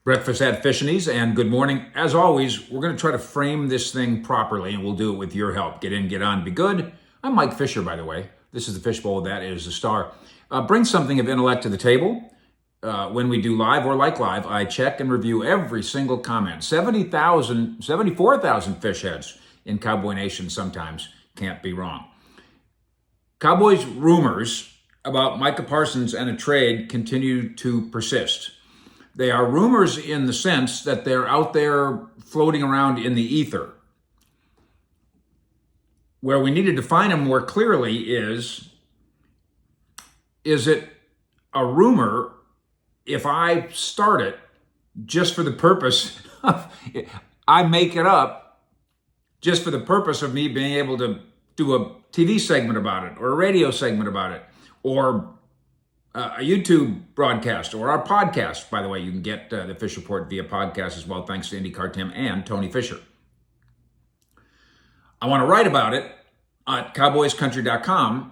Breakfast at Fishinies, and good morning. As always, we're going to try to frame this thing properly, and we'll do it with your help. Get in, get on, be good. I'm Mike Fisher, by the way. This is the Fishbowl. That is the Star. Bring something of intellect to the table. When we do live or like live, I check and review every single comment. 74,000 fish heads in Cowboy Nation sometimes. Can't be wrong. Cowboys rumors about Micah Parsons and a trade continue to persist. They are rumors in the sense that they're out there floating around in the ether. Where we need to define them more clearly is it a rumor if I start it just for the purpose of, I make it up just for the purpose of me being able to do a TV segment about it or a radio segment about it or a YouTube broadcast or our podcast. By the way, you can get the Fish Report via podcast as well, thanks to IndyCar Tim and Tony Fisher. I want to write about it at cowboyscountry.com,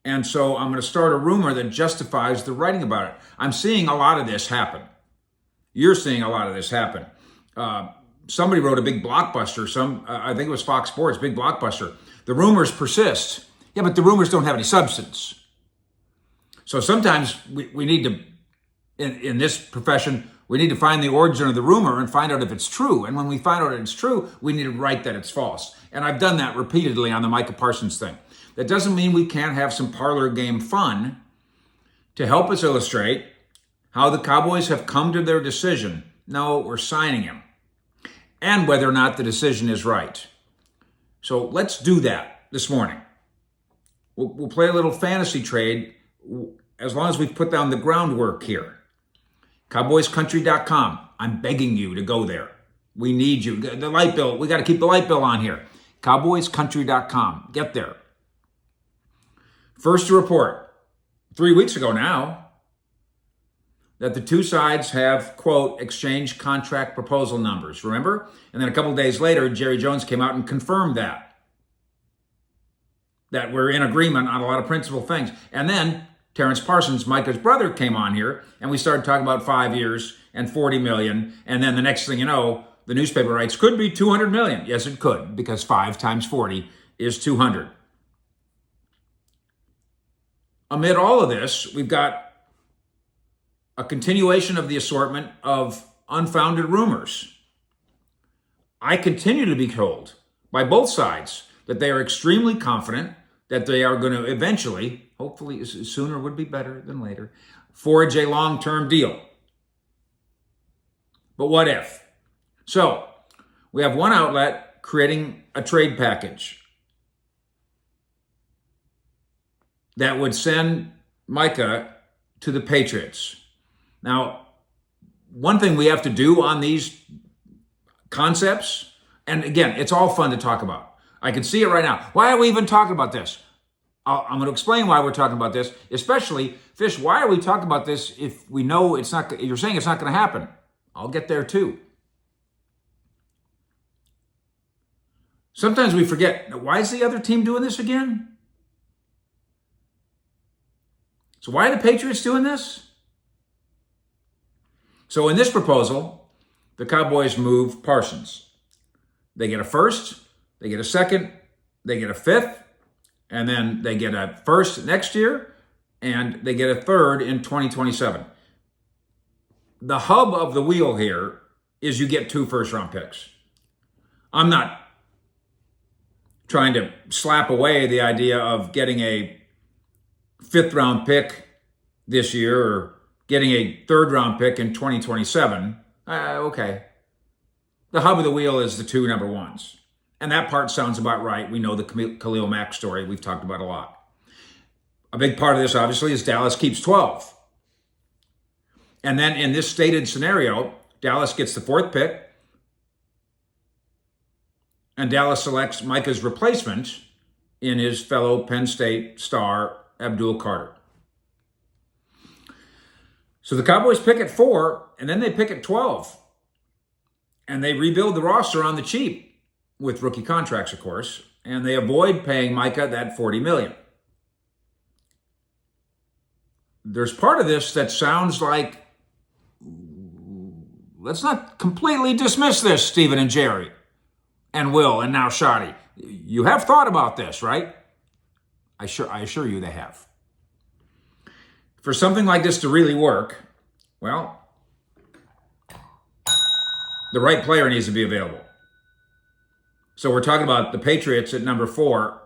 and so I'm going to start a rumor that justifies the writing about it. I'm seeing a lot of this happen. You're seeing a lot of this happen. Somebody wrote a big blockbuster, I think it was Fox Sports, big blockbuster. The rumors persist. Yeah, but the rumors don't have any substance. So sometimes we need to, in this profession, we need to find the origin of the rumor and find out if it's true. And when we find out it's true, we need to write that it's false. And I've done that repeatedly on the Micah Parsons thing. That doesn't mean we can't have some parlor game fun to help us illustrate how the Cowboys have come to their decision. No, we're signing him. And whether or not the decision is right. So let's do that this morning. We'll play a little fantasy trade as long as we've put down the groundwork here. Cowboyscountry.com. I'm begging you to go there. We need you. The light bill, we got to keep the light bill on here. Cowboyscountry.com. Get there. First to report, 3 weeks ago now, that the two sides have, quote, exchanged contract proposal numbers. Remember? And then a couple days later, Jerry Jones came out and confirmed that we're in agreement on a lot of principal things. And then Terrence Parsons, Micah's brother, came on here, and we started talking about 5 years and $40 million. And then the next thing you know, the newspaper writes, could be $200 million. Yes, it could, because 5 times 40 is 200. Amid all of this, we've got a continuation of the assortment of unfounded rumors. I continue to be told by both sides that they are extremely confident that they are going to eventually, hopefully sooner would be better than later, forge a long-term deal. But what if? So we have one outlet creating a trade package that would send Micah to the Patriots. Now, one thing we have to do on these concepts, and again, it's all fun to talk about. I can see it right now. Why are we even talking about this? I'm going to explain why we're talking about this, especially, Fish, why are we talking about this if we know it's not, you're saying it's not going to happen? I'll get there too. Sometimes we forget, why is the other team doing this again? So why are the Patriots doing this? So in this proposal, the Cowboys move Parsons. They get a first, they get a second, they get a fifth, and then they get a first next year, and they get a third in 2027. The hub of the wheel here is you get 2 first-round picks. I'm not trying to slap away the idea of getting a 5th-round pick this year or getting a 3rd-round pick in 2027. Okay. The hub of the wheel is the 2 number ones. And that part sounds about right. We know the Khalil Mack story we've talked about a lot. A big part of this, obviously, is Dallas keeps 12. And then in this stated scenario, Dallas gets the 4th pick, and Dallas selects Micah's replacement in his fellow Penn State star, Abdul Carter. So the Cowboys pick at 4, and then they pick at 12. And they rebuild the roster on the cheap, with rookie contracts, of course, and they avoid paying Micah that $40 million. There's part of this that sounds like let's not completely dismiss this, Stephen and Jerry and Will and now Shadi. You have thought about this, right? I assure you they have. For something like this to really work, well, the right player needs to be available. So we're talking about the Patriots at number 4.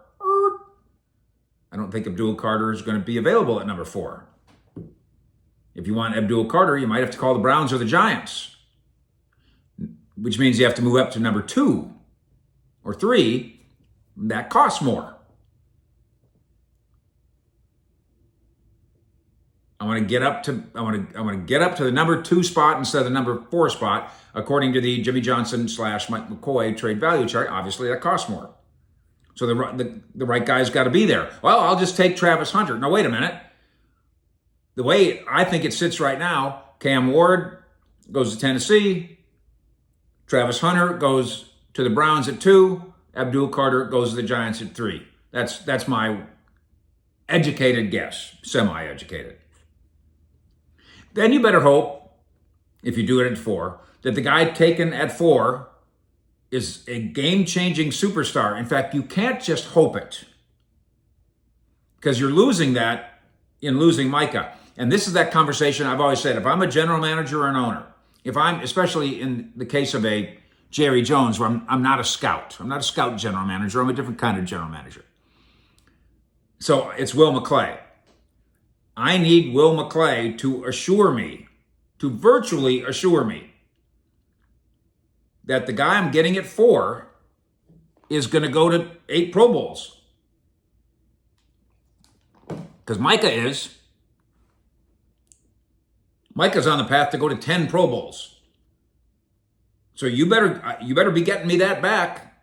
I don't think Abdul Carter is going to be available at number 4. If you want Abdul Carter, you might have to call the Browns or the Giants, which means you have to move up to number 2 or 3. That costs more. I want to get up to the number 2 spot instead of the number 4 spot, according to the Jimmy Johnson / Mike McCoy trade value chart. Obviously, that costs more. So the right guy's got to be there. Well, I'll just take Travis Hunter. Now, wait a minute. The way I think it sits right now, Cam Ward goes to Tennessee. Travis Hunter goes to the Browns at 2. Abdul Carter goes to the Giants at 3. That's my educated guess, semi-educated. Then you better hope, if you do it at 4, that the guy taken at 4 is a game-changing superstar. In fact, you can't just hope it, because you're losing that in losing Micah. And this is that conversation I've always said. If I'm a general manager or an owner, especially in the case of a Jerry Jones, where I'm not a scout. I'm not a scout general manager. I'm a different kind of general manager. So it's Will McClay. I need Will McClay to virtually assure me that the guy I'm getting at 4 is going to go to 8 Pro Bowls. Because Micah's on the path to go to 10 Pro Bowls. So you better be getting me that back.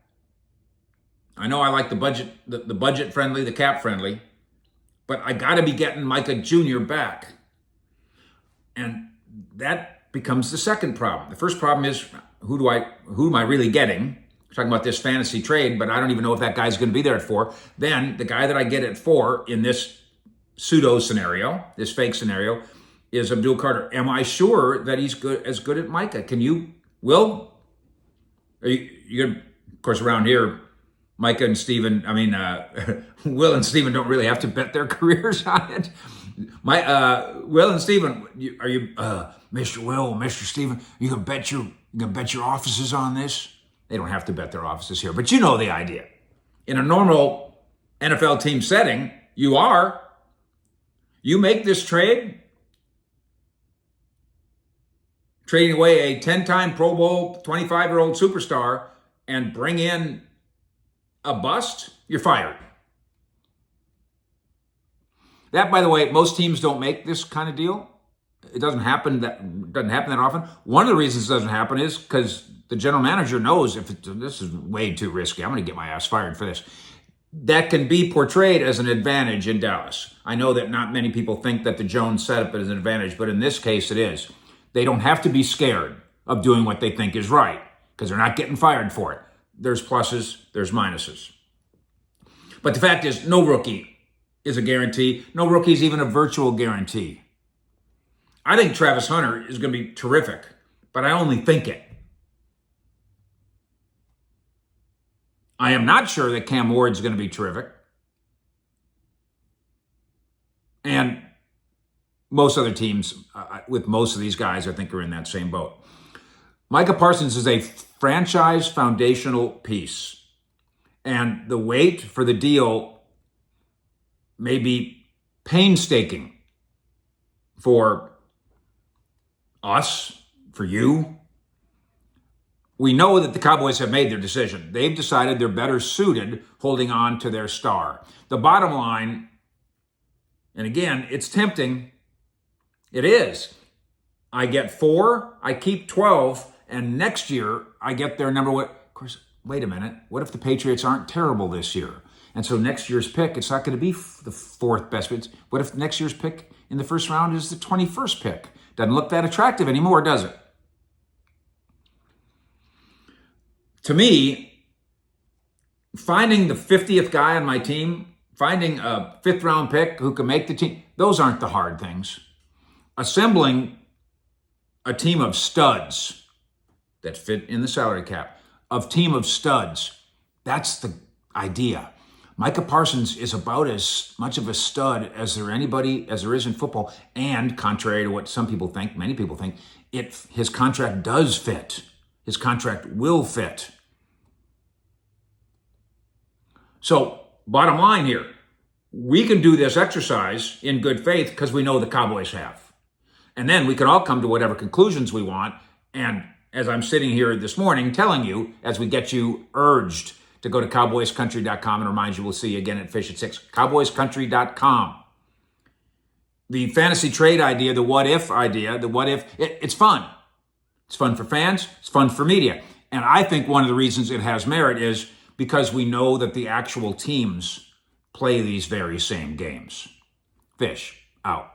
I know I like the budget friendly, the cap friendly, but I got to be getting Micah Jr. back. And that becomes the second problem. The first problem is who am I really getting? We're talking about this fantasy trade, but I don't even know if that guy's going to be there at 4. Then the guy that I get at 4 in this pseudo scenario, this fake scenario, is Abdul Carter. Am I sure that he's as good at Micah? Will? Of course, around here, Micah and Stephen, Will and Stephen don't really have to bet their careers on it. Will and Stephen, are you, Mr. Will, Mr. Stephen, you can bet your offices on this? They don't have to bet their offices here, but you know the idea. In a normal NFL team setting, you make this trade, trading away a 10-time Pro Bowl 25-year-old superstar and bring in a bust, you're fired. That, by the way, most teams don't make this kind of deal. It doesn't happen that often. One of the reasons it doesn't happen is because the general manager knows this is way too risky. I'm going to get my ass fired for this. That can be portrayed as an advantage in Dallas. I know that not many people think that the Jones setup is an advantage, but in this case it is. They don't have to be scared of doing what they think is right because they're not getting fired for it. There's pluses, there's minuses. But the fact is, no rookie is a guarantee. No rookie is even a virtual guarantee. I think Travis Hunter is going to be terrific, but I only think it. I am not sure that Cam Ward is going to be terrific. And most other teams, with most of these guys, I think are in that same boat. Micah Parsons is a franchise foundational piece. And the wait for the deal may be painstaking for us, for you. We know that the Cowboys have made their decision. They've decided they're better suited holding on to their star. The bottom line, and again, it's tempting. It is. I get 4, I keep 12, and next year I get their number one. Of course, wait a minute. What if the Patriots aren't terrible this year? And so next year's pick, it's not going to be the 4th best. What if next year's pick in the first round is the 21st pick? Doesn't look that attractive anymore, does it? To me, finding the 50th guy on my team, finding a 5th round pick who can make the team, those aren't the hard things. Assembling a team of studs that fit in the salary cap, of team of studs. That's the idea. Micah Parsons is about as much of a stud as there is in football. And contrary to what some people think, many people think, his contract does fit. His contract will fit. So, bottom line here, we can do this exercise in good faith because we know the Cowboys have. And then we can all come to whatever conclusions we want. And as I'm sitting here this morning telling you, as we get you urged to go to cowboyscountry.com, and remind you, we'll see you again at Fish at 6, cowboyscountry.com. The fantasy trade idea, the what if idea, it's fun. It's fun for fans, it's fun for media. And I think one of the reasons it has merit is because we know that the actual teams play these very same games. Fish out.